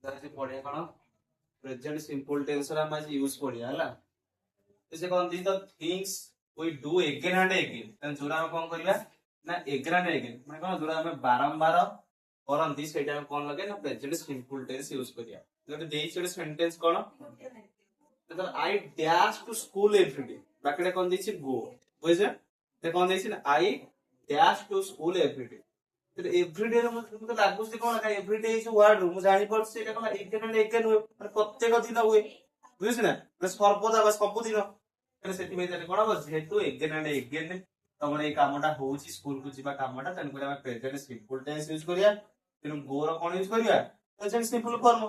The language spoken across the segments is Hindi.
ଆଜି ପଢିବା କଣ ପ୍ରେଜେଣ୍ଟ ସିମ୍ପଲ ଟେନ୍ସ ର ଆମେ ଆଜି ୟୁଜ କରିବା ହେଲା। ସେ କହନ୍ତି the things we do again and again ତାହେଲେ ଯୋଉଟା ଆମେ କଣ କରିବା ନା अगेन एंड अगेन ମାନେ କଣ ଯୋଉଟା ଆମେ ବାରମ୍ବାର କରନ୍ତି ସେଇଟା ଆମେ କଣ ଲଗେଇବା ନା ପ୍ରେଜେଣ୍ଟ ସିମ୍ପଲ ଟେନ୍ସ ୟୁଜ କରିବା। ଯଦି ଦେଇଛି ଗୋଟେ ସେଣ୍ଟେନ୍ସ କଣ ତ I dash to school every day ବାକିଟା କଣ ଦେଇଛି go ବୁଝିଛ ସେ କଣ ଦେଇଛି ନା I dash to school every day everyday मुझे लागुଛି କଣ କାଇଁ एवरीडे इज वर्ड ମୁଁ ଜାଣି ପାରୁଛି ଏଟା କଣ अगेन एंड अगेन ହୁଏ ମାନେ ପ୍ରତ୍ୟେକ ଦିନ ହୁଏ ବୁଝିଛ ନା ମାନେ ସର୍ବଦା ବା ସବୁଦିନ ମାନେ ସେଥିପାଇଁ ତାହେଲେ କଣ ହବ ଯେହେତୁ अगेन एंड अगेन ତମର ଏଇ କାମଟା ହଉଛି ସ୍କୁଲ କୁ ଯିବା କାମଟା ତେଣୁ କରି ଆମେ ପ୍ରେଜେଣ୍ଟ ସିମ୍ପଲ टेंस यूज କରିବା ତେଣୁ go ର କଣ ୟୁଜ କରିବା ପ୍ରେଜେଣ୍ଟ ସିମ୍ପଲ ଫର୍ମ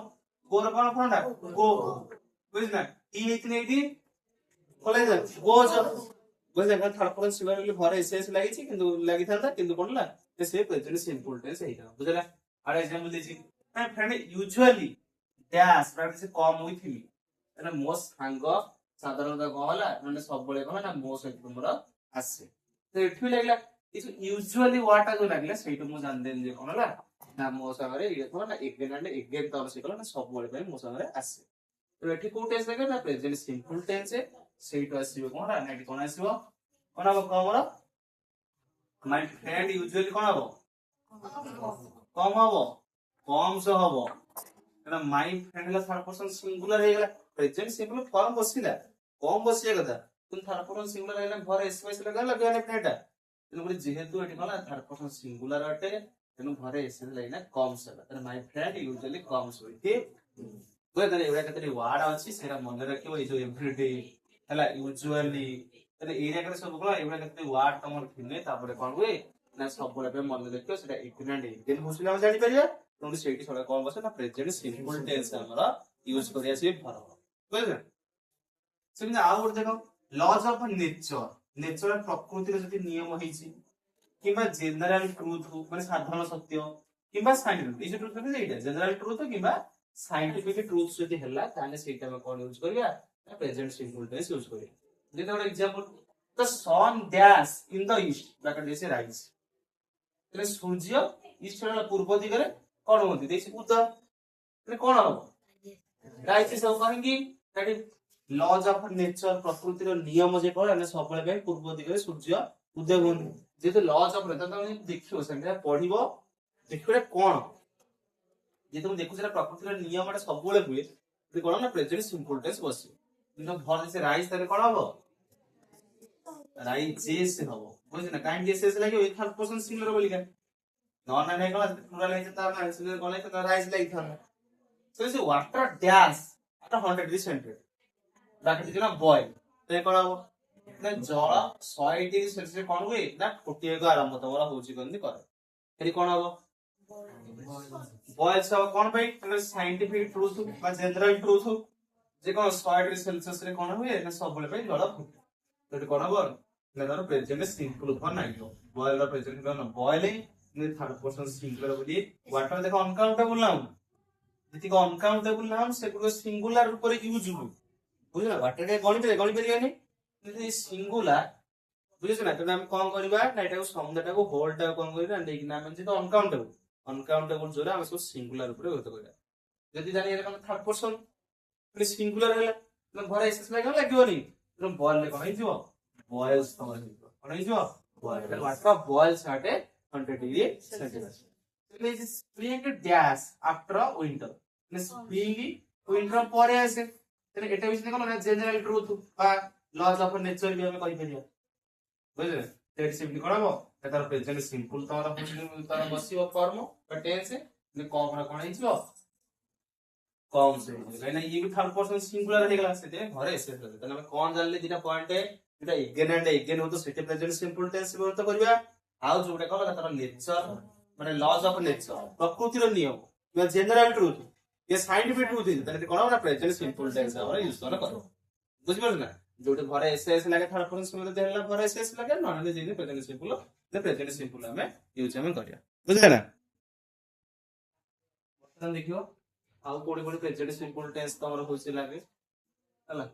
go ର କଣ ଫର୍ମଟା go ବୁଝିଛ ନା ଇ ହେଇଥିଲେ ଏଇଠି କଲେଜ goes বুঝলে এখানে থার্ড পারসন সিঙ্গুলার ঘরে এসএস লাগিছি কিন্তু লাগিথান্তা কিন্তু কোন না সে প্রেজেন্ট সিম্পল টেন্স এইটা বুঝলা আর एग्जांपल দিছি না फ्रेंड यूजुअली ড্যাশ মানে সে কম উইথ মি মানে মো সাঙ্গ সাধারণতঃ কহলা মানে সবବେଳେ কহ না মো সହିତ তোমরা আসে তো এঠি লাগিলা এই যে यूजुअली ওয়ার্ডটা जो লাগিলা সেইটা মো জান দেন যে কোন হলা না মো সাঙ্গরে ইয়ে কোন না এগেন এন্ড এগেন তর সে কহ না সবବେଳେ ପାଇଁ মো সাঙ্গরে আসে তো এঠি কোন টেন্স লাগে না প্রেজেন্ট সিম্পল টেন্স ସେଇଠୁ ଆସିବ କଣ ନା ଏଠି କଣ ଆସିବ କଣ ହବ କମର ମାଇ ଫ୍ରେଣ୍ଡ ୟୁଜୁଆଲି କଣ ହବ କମ ହବ କମ ସହ ହବ କାରଣ ମାଇ ଫ୍ରେଣ୍ଡ ହେଲା ଥାର୍ଡ ପର୍ସନ ସିଙ୍ଗୁଲାର ହେଇଗଲା ପ୍ରେଜେଣ୍ଟ ସିମ୍ପଲ ଫର୍ମ ବସିଲା କମ ବସିବା କଥା କିନ୍ତୁ ଥାର୍ଡ ପର୍ସନ ସିଙ୍ଗୁଲାର ହେଇଗଲା ଘରେ ଏସଏସ୍ ଲଗାଇଲା ଫ୍ରେଣ୍ଡଟା ତେଣୁ କରି ଯେହେତୁ ଏଠି କଣ ଥାର୍ଡ ପର୍ସନ ସିଙ୍ଗୁଲାର ଅଟେ ତେଣୁ ଘରେ ଏସଏସ୍ ଲାଗିଲା କମ ସହ ତାହେଲେ ମାଇ ଫ୍ରେଣ୍ଡ ୟୁଜୁଆଲି କମ ସହ ତାହେଲେ ଏଗୁଡା କେତେ ୱାର୍ଡ ଅଛି ସେଇଟା ମନେ ରଖିବ ଏଇ ଯୋଉ ଏଭ୍ରିଡେ ହେଲା यूजुअली ତାହେଲେ ଏଇରା କେତେ ସବୁ କଣ ଏଗୁଡା କେତେ ୱାର୍ଡ ତମର ଥିନେ ତାପରେ କଣ ହୁଏ ନା ସବୁବେଳେ ପାଇଁ ମନେ ରଖିବ ସେଟା ଏଗେନ ଏଣ୍ଡ ଏଗେନ ବସିଲେ ଆମେ ଜାଣି ପାରିବା ତେଣୁ ସେଇଠି ସବୁବେଳେ କଣ ବସେ ନା ପ୍ରେଜେଣ୍ଟ ସିମ୍ପଲ टेंस ଆମର ୟୁଜ କରିବା ସେ ଫର୍ମ ବୁଝିଲେ ସେମିତି ଆଉ ଗୋଟେ ଦେଖ ଲଜ ଅଫ ନେଚର ନେଚର ପ୍ରକୃତିର ଯଦି ନିୟମ ହେଇଛି କିମ୍ବା ଜେନେରାଲ ଟ୍ରୁଥ ମାନେ ସାଧାରଣ ସତ୍ୟ କିମ୍ବା ସାଇଣ୍ଟିଫିକ ଏଇ ଯୋଉ ଟ୍ରୁଥ ଏଇଟା ଜେନେରାଲ ଟ୍ରୁଥ କିମ୍ବା ସାଇଣ୍ଟିଫିକ ଟ୍ରୁଥ ଯଦି ହେଲା ତାହେଲେ ସେଇଟା ଆମେ କଣ ୟୁଜ କରିବା प्रेजेंट सिंपल टेंस यूज करें देखो एक example the sun dash in the east bracket देसे राइज એટલે સૂર્ય ઈસ્ટ ର ପୂର୍ବ ଦିଗରେ କଣ ହୁଅନ୍ତି ଦେଇଛି ଉଦୟ એટલે କଣ ହବ ରାଇଜ ସବୁ କାହିଁକି that is laws of nature ପ୍ରକୃତିର ନିୟମ ଯେ କଣ ମାନେ ସବୁବେଳେ ପାଇଁ ପୂର୍ବ ଦିଗରେ ସୂର୍ଯ୍ୟ ଉଦୟ ହୁଅନ୍ତି ଯେହେତୁ laws of nature ତମେ ଦେଖିବ ସେଟା ପଢିବ ଦେଖିବ କଣ ଯେ ତମେ ଦେଖୁଛ ନା ପ୍ରକୃତିର ନିୟମଟା ସବୁବେଳେ ହୁଏ ଯେ କଣ ନା ପ୍ରେଜେଣ୍ଟ ସିମ୍ପଲ टेंस ବସିବ কিন্তু ভর দিছে রাইজ তাহলে কোন হবো রাইজেস হবো বুঝছ না কাইন্ড এসএস লাগে ওই থার্ড পারসন সিঙ্গুলার বলি কেন নন না নেগলা প্লুরাল হইছে তার না সিঙ্গুলার কোন হইছে তার রাইজ লাগি থাকে সো দিস ওয়াটার ড্যাশ আটা 100 ডিগ্রি সেন্টিগ্রেড ব্র্যাকেট দিছে না বয় তাই কোন হবো না জল 100 ডিগ্রি সেলসিয়াস কোন हुए না ফুটিବାକୁ আরম্ভ ତମର ହଉଛି କେମିତି କରେ ଏଠି কোন ହবো বয়েলস হবো কোন ভাই সাইন্টিফিক ট্রুথ বা জেনারেল ট্রুথ যে কোন 100 ডিগ্রি সেলসিয়াস রে কোন हुए না সবବେଳେ ପାଇଁ জଳ ফুটে তো এটি কোন হবো না ধরো প্রেজেন্ট সিম্পল ফর্ম নাইলো বয়েল র প্রেজেন্ট কোন বয়েলিং নে থার্ড পারসন সিঙ্গুলার বলি ওয়াটার দেখো অনকাউন্টেবল নাম যেতিক অনকাউন্টেবল নাম সেগুলো সিঙ্গুলার উপরে ইউজ হয় বুঝলা ওয়াটার কে গণি পারিবানি যদি সিঙ্গুলার বুঝছ না তাহলে আমি কোন করিবা না এটাকে শব্দটাকে হোলটা কোন করিবা নেকি নাম যেটা অনকাউন্টেবল জোরা আমি সব সিঙ্গুলার উপরে ব্যবহার করিবা যদি জানি এরকম থার্ড পারসন মানে সিঙ্গুলার হলা মানে ঘরে এসএস লাগিবনি তুমি বয়েল লে কোন হইଯିବ বয়েলস তমর হইଯିବ কোন হইଯିବ বয়েল তাহলে ওয়াটার বয়েলস at 100 ডিগ্রি সেন্টিগ্রেড তাহলে এই স্প্রিং ড্যাশ আফটার উইন্টার মানে স্প্রিং উইন্টার পরে আসে তাহলে এটা হইছে কোন জেনারেল ট্রুথ বা লজ অফ নেচার বি আমি কই পারিবা বুঝলে তেটি সিম্পলি কোন হবো তার প্রেজেন্ট সিম্পল তমর তার বসিব ফর্ম বা টেন্স মানে কোন হইଯିବ कम से लेकिन ये भी थर्ड पर्सन सिंगुलर हेगला सेते घरे एसएस लगे तने हम कोन जानले दिटा पॉइंट है जेटा अगेन एंड अगेन हो तो सेटे प्रेजेंट सिंपल टेंस व्यवहार करबा आउ जोटा कहला तार नेचर माने लॉज ऑफ नेचर प्रकृतिर नियम या जनरल ट्रुथ या साइंटिफिक ट्रुथ तने कोन ना प्रेजेंट सिंपल टेंस हमरा यूज करो बुझि परछ ना जोटे घरे एसएस लगे थर्ड पर्सन सिंगुलर देहला घरे एसएस लगे नॉन जे प्रेजेंट सिंपल हमें यूज हमें करिया बुझले ना बर्तमान देखियो आउ कोडी कोडी प्रेजेंट सिंपल टेंस तमर होइसे लागे हला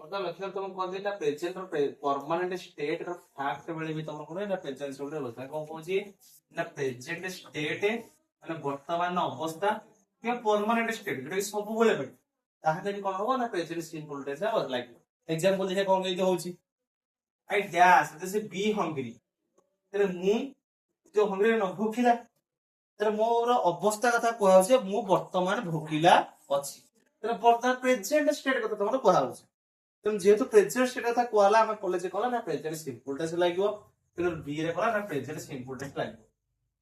मतलब लक्ष्य तुम कौन देना प्रेजेंट और परमानेंट स्टेट और फैक्ट बेले भी तुम कोन ना प्रेजेंट सिंपल रे बता कोन कहूची ना प्रेजेंट स्टेट माने वर्तमान अवस्था के परमानेंट स्टेट जेटा सब बेले पे ताहाले भी कोन हो ना प्रेजेंट सिंपल टेंस है लाइक एग्जांपल देखा कोन के होची I dash this is be hungry तेरे मु जो हंग्री न भूखिला तेरे मोर अवस्था कथा कहौ छै मु वर्तमान भूखिला अछि तेरे वर्तमान प्रेजेंट स्टेट कथा तमरो कहौ छै तुम जेहेतु प्रेजेंट स्टेट कथा कहला हम कॉलेज कहला ना प्रेजेंट सिंपल टेंस लागो फिर बी रे कहला ना प्रेजेंट सिंपल टेंस लागो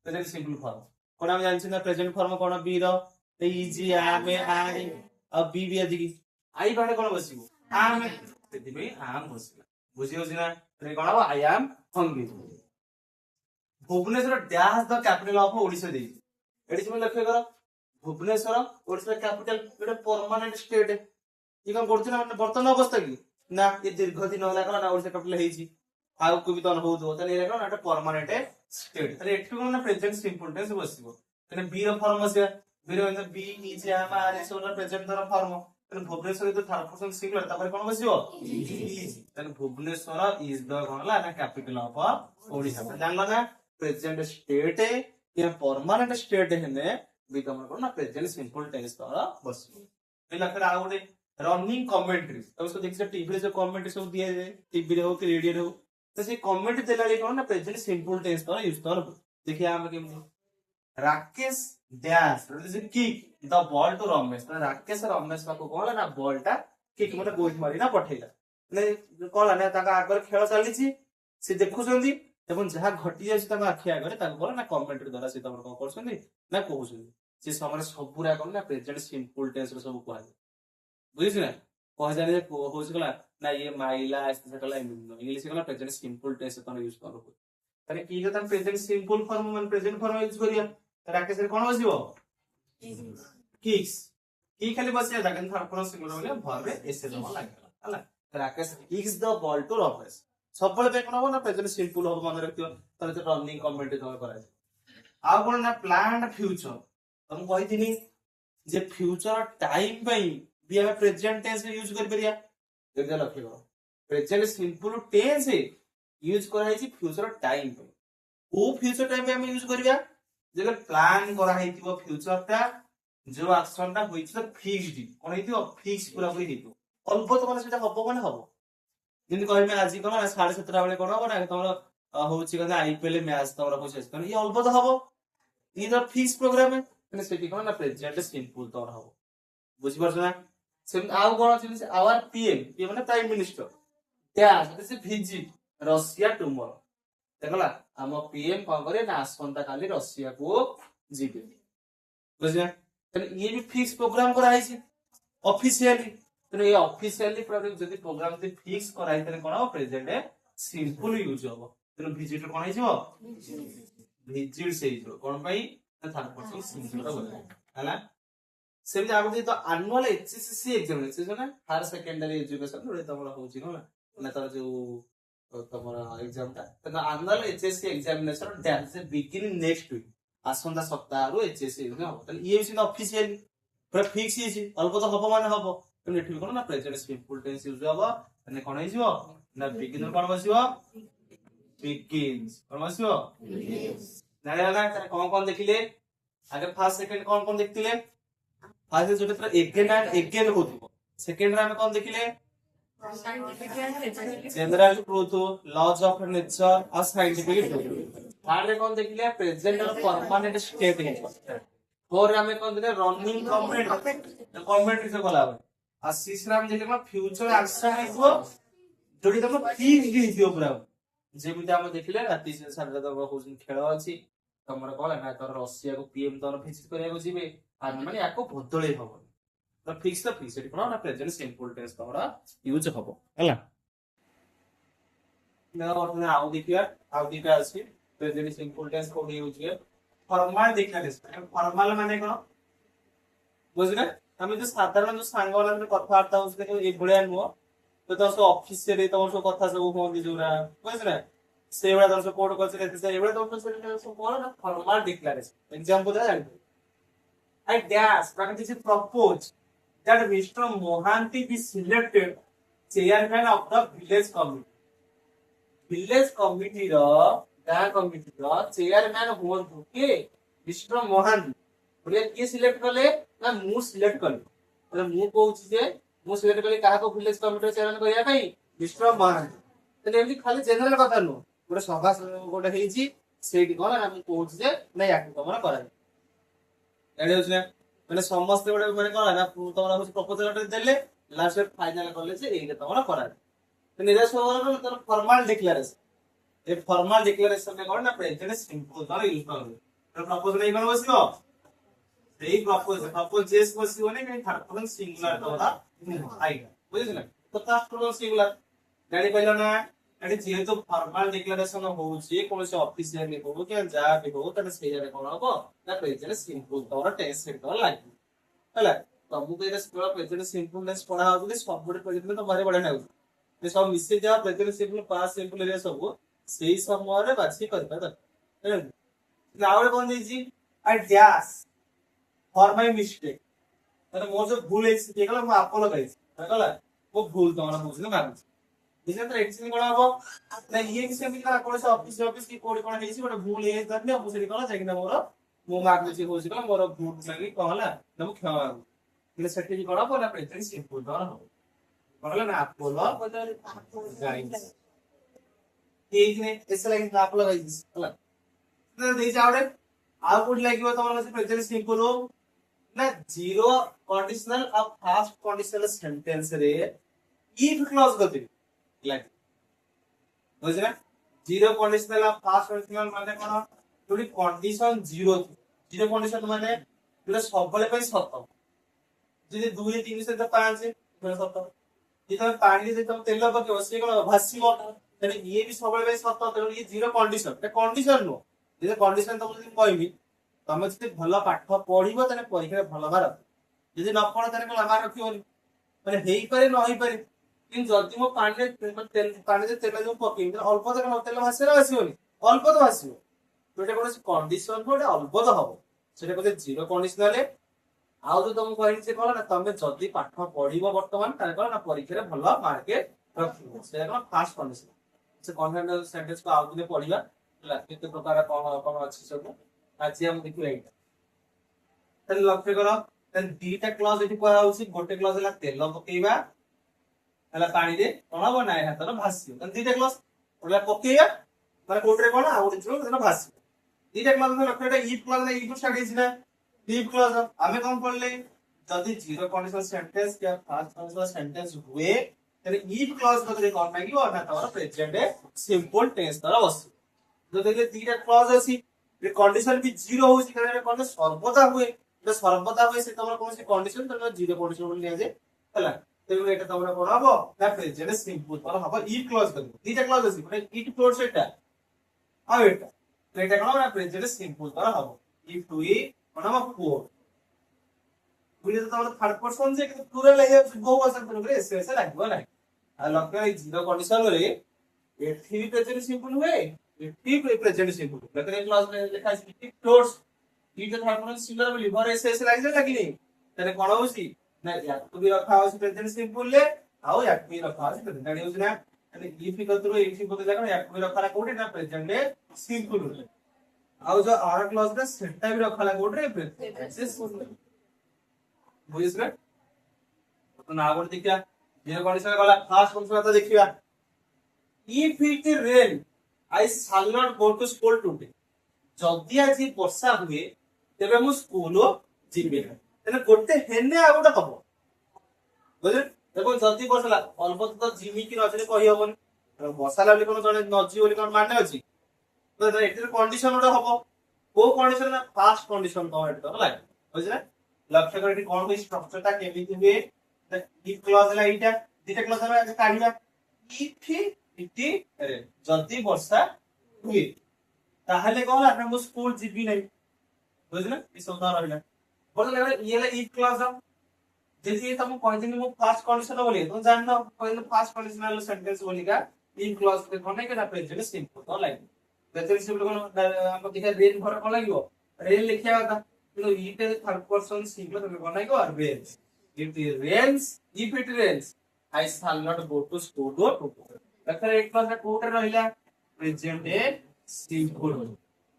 प्रेजेंट सिंपल फॉर्म कोन हम जानछि ना प्रेजेंट फॉर्म कोन बी रो इज एम आई अब बी भी अधिक आई बारे कोन बसिबो आम सेति बे आम बसिला बुझियो छिना रे कोन हो I am hungry Bhubaneswar dash the capital of Odisha दे एडी तुम लक्ष्य करो भुवनेश्वर ओडिशा कैपिटल एटा परमानेंट स्टेट ये कौन करछ ना वर्तमान अवस्था की ना ये दीर्घ दिन होला कला ना ओडिशा कैपिटल हेची आउ को भी तो अनुभव दो तने एरा ना परमानेंट स्टेट अरे एठु कोन ना प्रेजेंट सिंपल टेंस बसिबो तने बी रो फॉर्म से बी रो इन be is am are s रो प्रेजेंट द फॉर्म तने भुवनेश्वर तो थर्ड पर्सन सिंगुलर तापर कोन बसिबो इज तने भुवनेश्वर इज द कोनला ना कैपिटल ऑफ ओडिशा जानला ना प्रेजेंट स्टेट या परमानेंट स्टेट हेने भी तमर कोन ना प्रेजेंट सिंपल टेंस तोरा बसिबो पिला फिर आ गोटे रनिंग कमेंट्री तो उसको देखिए टीवी रे जो कमेंट्री सब दिया जाए टीवी रे हो कि रेडियो रे हो तो से कमेंट देला रे कोन ना प्रेजेंट सिंपल टेंस तो यूज कर देखिए हम के Rakesh dash this is kick the ball to Ramesh तो राकेश रमेश को कोन ना बॉल टा किक मतलब गोल मारी ना पठेला ने कोला ना ताका आगर खेल चली छी से देखु जंदी एवं जहा घटी जाय ताका आखि आगर ताका बोला ना कमेंट्री द्वारा से तमर को करछन ना कहउछन से समय सब पूरा कोन ना प्रेजेंट सिंपल टेंस रे सब कहै बुझिस ना कह जाने जे होस गला ना ये माइला ऐसे कला इंग्लिश कला प्रेजेंट सिंपल टेंस तो यूज करो तने की जतन प्रेजेंट सिंपल फॉर्म मन प्रेजेंट फॉर्म यूज करिया राकेश रे कोन बसिबो किक्स की खाली बसिया दागन थर्ड पर्सन सिंगुलर बोले भर रे एसे जमा लागला हला Rakesh kicks the ball to Ramesh सब बळे पे कोन हो ना प्रेजेंट सिंपल हो मन रखियो तने तो रनिंग कमेंट तो कराय आ कोन ना प्लान्ड फ्यूचर तुम कहि दिनी जे फ्यूचर टाइम पई भी हमें प्रेजेंट टेंस यूज कर परिया देखा लक्ष्य करो प्रेजेंट सिंपल टेंस यूज करा है फ्यूचर टाइम पे वो फ्यूचर टाइम पे हम यूज करिया जेले प्लान करा हेतिबो फ्यूचर टा जो एक्शन टा होई छ फिक्स्ड कोन हेतिबो फिक्स पूरा पूरी हेतिबो अल्प तो माने सेटा हबो माने हबो जिन कहै में आज कोन 7:30 बेले कोन हो ना तमरो होछि कने आईपीएल मैच तमरो होछि कने ये अल्प तो हबो ये तो फिक्स प्रोग्राम है कने सेटी कोन ना प्रेजेंट सिंपल तो हबो बुझि परछ ना सेम आउ कोन अछि आवर पीएम माने prime minister dash this visit Russia tomorrow देखला हम पीएम कोन करे ना आसंता काली रशिया को जीबे बुझिया तने ये भी फिक्स प्रोग्राम करा है ऑफिशियली तने ये ऑफिशियली जदी प्रोग्राम ते फिक्स करा है तने कोन हो प्रेजेंट सिंपल यूज हो तने विजिट कोन है जो विजिट से जो कोन भाई थर्ड पर्सन सिंगुलर बोले हला सेम आगो तो एनुअल एचएससी एग्जामिनेशन ना हायर सेकेंडरी एजुकेशन रे तमरा होची ना ना तर जो तमरा एग्जाम ता त annual HSC examination that is beginning next week आसंदा सप्ताह रो एचएससी एग्जाम हो त ये भी ऑफिशियल पूरा फिक्स ही छी अल्प तो हबो माने हबो त नेठी कोन ना प्रेजेंट सिंपल टेंस यूज हबो तने कोन होई जिवो ना बिगिनर कोन बसिबो बिगिन्स कोन बसिबो ना ना कोन देखिले आगे फर्स्ट सेकंड कोन देखतिले आज जो तरह एगेन एंड एगेन होतो सेकंड रे हम कोन देखिले general truth laws of nature और साइंटिफिक ट्रुथ थर्ड रे कोन देखिले प्रेजेंट और परमानेंट स्टेट है फोर रे हम कोन देखिले रनिंग कमेंट से कोला आ सिक्स रे हम देखिले फ्यूचर एक्शन है जोडी तम फिक्स दियो पूरा जेमिति हम देखिले राति से सारा तम होउन खेल अछि तमरा कोला ना तो रशिया को पीएम तोर विजिट करिया को जीबे आ माने याको बदले हबो तो फिक्स एटी कोन ना प्रेजेंट सिंपल टेंस तोरा यूज हबो हला ना और ना आउ देखिया अछि प्रेजेंट सिंपल टेंस को यूज है फॉर्मल देखना है फॉर्मल माने कोन बुझले हम जो साधारण जो सांग वाला में कथा वार्ता उसके एक बड़े नो तो सो ऑफिस से तो सो कथा सब होंदी जोरा बुझले से बड़ा तो कोड कल्चर से एबड़ा तो सो कोन ना फॉर्मल डिक्लेरेशन एग्जांपल दे जान I dash, this is proposed that Mr. Mohanty be selected chairman of the village committee गाँ कमिटी चेयरमैन हुअंतु के विष्णु मोहन बोले किए सिलेक्ट कले ना मु सिलेक्ट कले बोले मु कहूची जे मु सिलेक्ट कले काहा को विलेज कमिटी चेयरमैन करिया पई विष्णु मोहन तले एमती खाली जनरल कथा नु गोटे सभा गोटे हेची सेठी कोन ना मु कहूची जे ना याकु तमरा करा एडे होछ ना माने समस्त गोटे माने कोन ना तमरा होछ प्रपोजल देले लास्ट फाइनल कले जे एके तमरा करा तो निर्देश होगा तो फॉर्मल डिक्लेरेशन ये फॉर्मल डिक्लेरेशन में कौन ना प्रेजेंट सिंपल द्वारा यूज करोगे तो प्रपोजल नहीं करो बसियो सही प्रपोज जेस बसियो ने कहीं थर्ड पर्सन सिंगुलर द्वारा आएगा बुझिस ना तो फर्स्ट पर्सन सिंगुलर जानि पहिलो ना एटी जेहेतु फॉर्मल डिक्लेरेशन होउची कोन से ऑफिशियल में हो कि जा भी हो तने सेया रे कोन हो ना प्रेजेंट सिंपल द्वारा टेस्ट सेट द्वारा लागू हला तमु के स्कूल प्रेजेंट सिंपलनेस पढ़ा होउली सब बड़े प्रेजेंट तो मारे बड़े ना ये सब मिसे जा present simple past simple area सब सेही समय रे बाछि करबा त नाउ कोन दै छी I dash for my mistake तने मोर जो भूल है से केला म आपको लगाई कहला वो भूल तमरा बुझले मारू इसे तो एक्शन कोन हबो ना ये किसे भी करा कोन से ऑफिस की कोड कोन हेसी बट भूल है करने मुसे कहला जे कि ना मोर मो मार्क जे होसी कहला मोर भूल लागि कहला ना मु क्षमा इले सेटि कोन हबो ना प्रेजेंट सिंपल द्वारा हो कहला ना आपको लो बदल गाइस ठीक ने ऐसे लाइन आप लगाई हला ना दे जावड़े आ कोड लागियो तमरा से प्रेजेंट सिंपल हो ना जीरो कंडीशनल अब फास्ट कंडीशनल सेंटेंस रे इफ क्लॉज गति लाइक बुझना जीरो कंडीशनल अब फास्ट कंडीशनल माने कोन जोडी कंडीशन जीरो जीरो कंडीशन माने जोडा सबले पई सत्य जदि 2 3 से 5 जोडा सत्य जितना पानी से तुम तेल पके ओसे कोन भासीबो तने ये भी सबले पई सत्य तो ये जीरो कंडीशन ते कंडीशन नो जे कंडीशन तुम जदि कहबी तुम जदि भलो पाठ पढिबो तने परीक्षा भलो मार जदि न पढ तने कोन मार रखिबोनी माने हेई पारे न होई पारे किन जदि मो पानी तेल तेल जो पके अल्प तो कोन तेल भासीरा भासीबोनी अल्प तो भासीबो तो कोन कंडीशन कोड अल्प तो हबो सेटा कोन जीरो कंडीशनल आउ जो तुम कहि से कहला ना तमे जदी पाठ पढिबो वर्तमान ताले कहला ना परीक्षा रे भलो मार्क रखिबो से कोन फास्ट कंडीशन से कॉन्फिडेंस सेंटेंस को आउ दिने पढिबा हला केते प्रकार कोन अछि सब आज हम देखिबा एटा तले लक्ष्य करो तन दीटा क्लॉज एठी कोआ होउसी गोटे क्लॉज हला तेल पकेइबा हला पानी रे कोन बनाय हातर भासियो तन दीटा क्लॉज ओला पकेइबा माने कोटरे कोन आउ दिनो तन भासियो दीटा क्लॉज में लक्ष्य एटा इफ क्लॉज ना इफ स्टार्ट हिसिना इफ क्लॉज हमें कौन पढ़ले जदी जीरो कंडीशन सेंटेंस या फास्ट कंडीशन सेंटेंस हुए तने इफ क्लॉज बदले कोन मागी और ना तोरा प्रेजेंट सिंपल टेंस तोरा बस जो देखले तीटा क्लॉज अछि ये कंडीशन भी जीरो होसी कारण कोन सर्वदा हुए तो सर्वदा हुए से तोरा कोन से कंडीशन तोरा जीरो कंडीशन बोल लिया जे हला तो एटा तोरा कोन हबो ना प्रेजेंट सिंपल तोरा हबो इफ क्लॉज बदले तीटा क्लॉज अछि माने इट क्लॉज सेटा आ एटा तो एटा कोन ना प्रेजेंट सिंपल तोरा हबो if two E cone four बुझे तो तमरा थर्ड पर्सन जे पूरा लगे बहु असर करे ऐसे लागबो ना आ लक्ष्य जीरो कंडीशन रे एठी प्रेजेंट सिंपल हुए एठी प्रेजेंट सिंपल लेकिन क्लास में लिखा है कि टोर्स ई जो थर्ड पर्सन सिंगुलर में लिवर ऐसे लाग जा कि नहीं तने कोन होसी ना या तो भी रखा होसी प्रेजेंट सिंपल ले आउ या भी रखा होसी प्रेजेंट जानि होसी ना तने इफ कतरो इफ को जगह या भी रखा ला कोठी ना प्रेजेंट सिंपल ले आउ जो आर क्लॉज रे सेटा भी रखा ला कोठी रे प्रेजेंट बुझिस ना तो ना आगे देखिया जीरो कंडीशन वाला फास्ट कंडीशन तो देखिया if it rain I shall not go to school today जदी आज वर्षा हुए तेबे मु स्कूल जिबे ना तने गोटे हेने आ गोटे हबो बुझे देखो जदी वर्षा अल्प तो जिमी कि नचले कहि हबन वर्षा लागले कोन जने नजी बोली कोन माने अछि तो एटर कंडीशन गोटे हबो को कंडीशन ना फास्ट कंडीशन तो एट तो लागे बुझे ना लक्ष्य करके कौन कोई स्ट्रक्चर ता केमिति हुए द इफ क्लॉज ला इटा दिटा क्लॉज में काढिबा इफ इति अरे जल्दी वर्षा हुए ताहले कोन आपन मु स्कूल जिबी नै बुझना ई सब ना रहला बोल ले ये ला इफ क्लॉज जैसे तुम कहते हैं मु फास्ट कंडीशन बोली तुम जानना पहले फास्ट कंडीशनल सेंटेंस बोली का इफ क्लॉज के कोन के ना प्रेजेंट सिंपल तो लाइक प्रेजेंट सिंपल कोन हम देखा रेन भर कोन लागियो रेन लिखिया था तो इट थर्ड पर्सन सिंगुलर में बनाएगा और रेंज if it rains I shall not go to school. Go to. ତାପରେ ଏକ କ୍ଲାସ କୋଉଟା ରହିଲା ପ୍ରେଜେଣ୍ଟ ସିମ୍ପଲ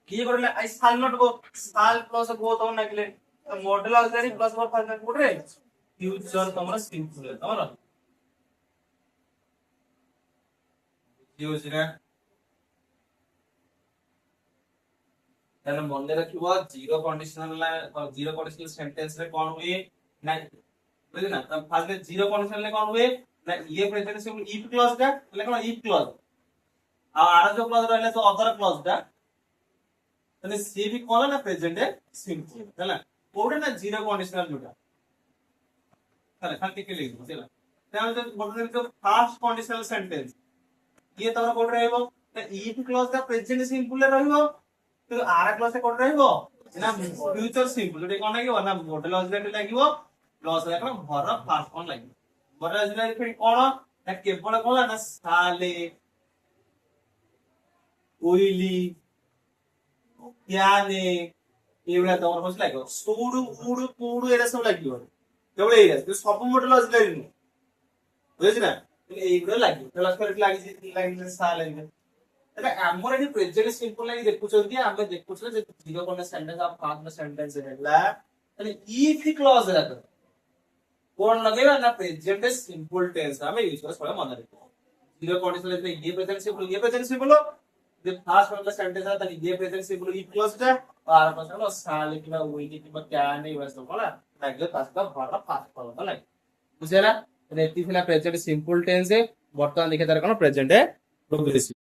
କିଏ କରିଲା I shall not go shall plus go ତମ ନାଗିଲେ ମଡେଲ ଅକ୍ସିଲାରୀ ପ୍ଲସ ଫର ଫାଇନାଲ କୋଉଟାରେ ଫ୍ୟୁଚର ତମର ସିମ୍ପଲ ତମର ୟୁଜ ନା ତାହେଲେ ମନେ ରଖିବ ଜିରୋ କଣ୍ଡିଶନାଲ ସେଣ୍ଟେନ୍ସ ରେ କଣ ହୁଏ ନା ବୁଝିଲ ନା ଫାଷ୍ଟ ଜିରୋ କଣ୍ଡିଶନାଲ ରେ କଣ ହୁଏ ना ये प्रेजेंट सिंपल इफ क्लॉज का એટલે કોણ इफ क्लॉज आ आर जो क्लॉज रहले तो अदर क्लॉज का तने सी भी कोन ना प्रेजेंट सिंपल हैला कोडे ना जीरो कंडीशनल जोटा हैला खाली के लिख बुझला ताले तो बोलते जो फर्स्ट कंडीशनल सेंटेंस ये तमरा कोड रहइबो तो इफ क्लॉज का प्रेजेंट सिंपल रहइबो तो आर क्लॉज का कोड रहइबो ना फ्यूचर सिंपल जोटे कोन लागिबो ना मॉडल ऑक्सिलरी लागिबो प्लस लागो भर फर्स्ट कोन लागिबो बड़ा ऑक्सिलरी फिर कोन ना केवल कोन ना साले ओइली याने एवला तमर होस लागो सोडू उडू कोडू एरा सब लागिबो केवल एरा तो सब मॉडल ऑक्सिलरी नु बुझिस ना एगुडा लागिबो प्लस कर लागी साले એટલે ଆମର ଏଠି ପ୍ରେଜେଣ୍ଟ ସିମ୍ପଲ ଲାଗି ଦେଖୁଛନ୍ତି ଆମେ ଦେଖୁଥିଲେ ଯେ ଜିରୋ କଣ୍ଡ ସେଣ୍ଟେନ୍ସ ଅଫ ଫାର୍ମ ସେଣ୍ଟେନ୍ସ ହେଲା ତାହେଲେ ଇଫ୍ କ୍ଲଜ ହେଲା कोण लगेगा ना प्रेजेंट सिंपल टेंस हमें यूज कर थोड़ा मन रखो जीरो कंडीशनल में ये प्रेजेंट सिंपल जो फर्स्ट वाला सेंटेंस आता है ये प्रेजेंट सिंपल इफ क्लॉज है और मतलब साल की ना हुई की क्या नहीं वैसे बोला लागे पास का बड़ा फास्ट बोला लागे बुझेला रेटी फिला प्रेजेंट सिंपल टेंस है वर्तमान देखे तार कोन प्रेजेंट है प्रोग्रेसिव